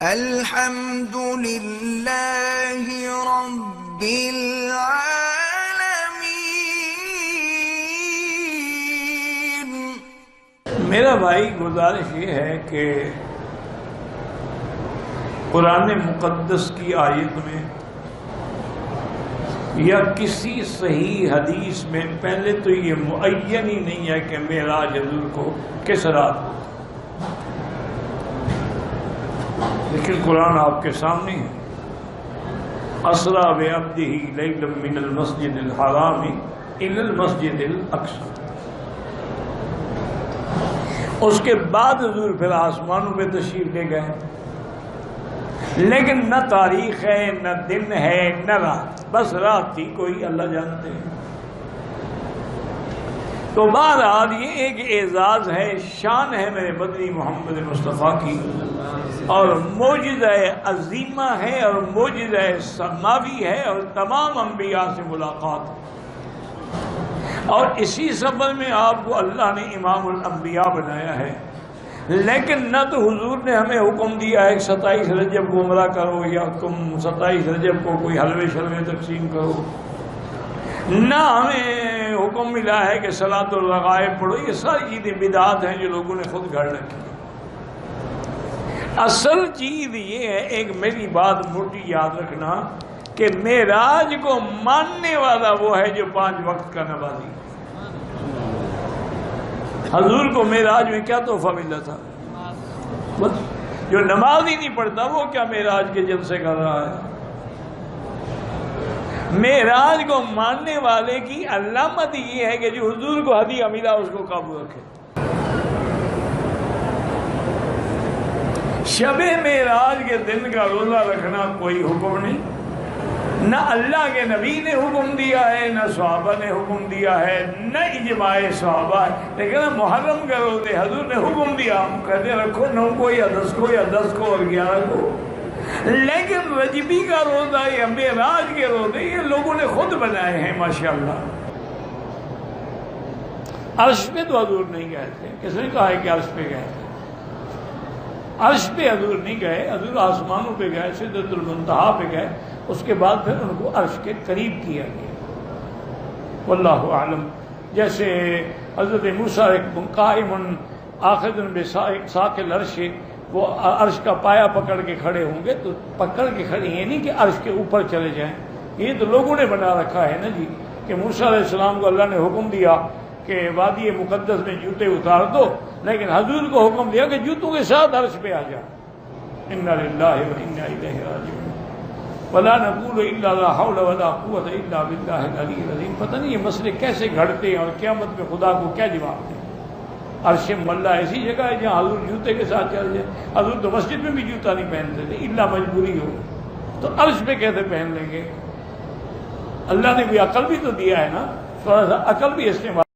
الحمد للہ رب العالمین۔ میرا بھائی گزارش یہ ہے کہ قرآن مقدس کی آیت میں یا کسی صحیح حدیث میں پہلے تو یہ معین ہی نہیں ہے کہ معراج حضور کو کس رات کو، لیکن قرآن آپ کے سامنے ہے۔ اسریٰ بعبدہ لیلا من المسجد الحرام الی المسجد الاقصی، اس کے بعد حضور پھر آسمانوں پہ تشریف لے گئے، لیکن نہ تاریخ ہے، نہ دن ہے، نہ رات، بس رات تھی، کوئی اللہ جانتے ہیں۔ تو بہرحال یہ ایک اعزاز ہے، شان ہے میرے مدنی محمد مصطفیٰ کی، اور معجزہ عظیمہ ہے، اور معجزہ سماوی ہے، اور تمام انبیاء سے ملاقات۔ اور اسی سفر میں آپ کو اللہ نے امام الانبیاء بنایا ہے، لیکن نہ تو حضور نے ہمیں حکم دیا ہے کہ 27 رجب کو عمرہ کرو، یا تم 27 رجب کو کوئی حلوے شلوے تقسیم کرو، نہ ہمیں حکم ملا ہے کہ صلاۃ الرغائب پڑھو۔ یہ ساری چیزیں بدعات ہیں جو لوگوں نے خود گھڑ رکھی۔ اصل چیز یہ ہے، ایک میری بات موٹی یاد رکھنا، کہ معراج کو ماننے والا وہ ہے جو 5 وقت کا نمازی۔ حضور کو معراج میں کیا تحفہ ملا تھا؟ جو نماز ہی نہیں پڑھتا وہ کیا معراج کے جلسے کر رہا ہے؟ معراج کو ماننے والے کی علامت یہ ہے کہ جو حضور کو ہدیہ ملا اس کو قابو رکھے۔ شب معراج کے دن کا روزہ رکھنا کوئی حکم نہیں، نہ اللہ کے نبی نے حکم دیا ہے، نہ صحابہ نے حکم دیا ہے، نہ اجماع صحابہ ہے، لیکن محرم کا روزے حضور نے حکم دیا، ہم کہتے رکھو 9 کو یا 10 کو یا 10 کو اور 11 کو، لیکن رجبی کا روزہ یا معراج کے روزے یہ لوگوں نے خود بنائے ہیں ماشاءاللہ۔ عرش پہ تو حضور نہیں گئے تھے، کس نے کہا ہے کہ عرش پہ گئے تھے؟ عرش پہ حضور نہیں گئے، حضور آسمانوں پہ گئے، سدرۃ المنتہا پہ گئے، اس کے بعد پھر ان کو عرش کے قریب کیا گیا۔ واللہ اعلم۔ جیسے حضرت موسیٰ قائم آخذ بساق العرش، وہ عرش کا پایا پکڑ کے کھڑے ہوں گے، تو پکڑ کے کھڑے یہ نہیں کہ عرش کے اوپر چلے جائیں، یہ تو لوگوں نے بنا رکھا ہے نا جی، کہ موسیٰ علیہ السلام کو اللہ نے حکم دیا کہ وادی مقدس میں جوتے اتار دو، لیکن حضور کو حکم دیا کہ جوتوں کے ساتھ عرش پہ آ جا۔ انا للہ و انا الیہ راجعون۔ ولا نقول الا لا حول ولا قوت الا باللہ العلی العظیم۔ پتہ نہیں یہ مسئلے کیسے گھڑتے ہیں اور قیامت میں خدا کو کیا جواب دیں۔ عرش ملا ایسی جگہ ہے جہاں حضور جوتے کے ساتھ چل جائے۔ حضور تو مسجد میں بھی جوتا نہیں پہنتے تھے، الا مجبوری ہو، تو عرش پہ کیسے پہن لیں گے؟ اللہ نے بھی عقل بھی تو دیا ہے نا، تھوڑا سا عقل بھی استعمال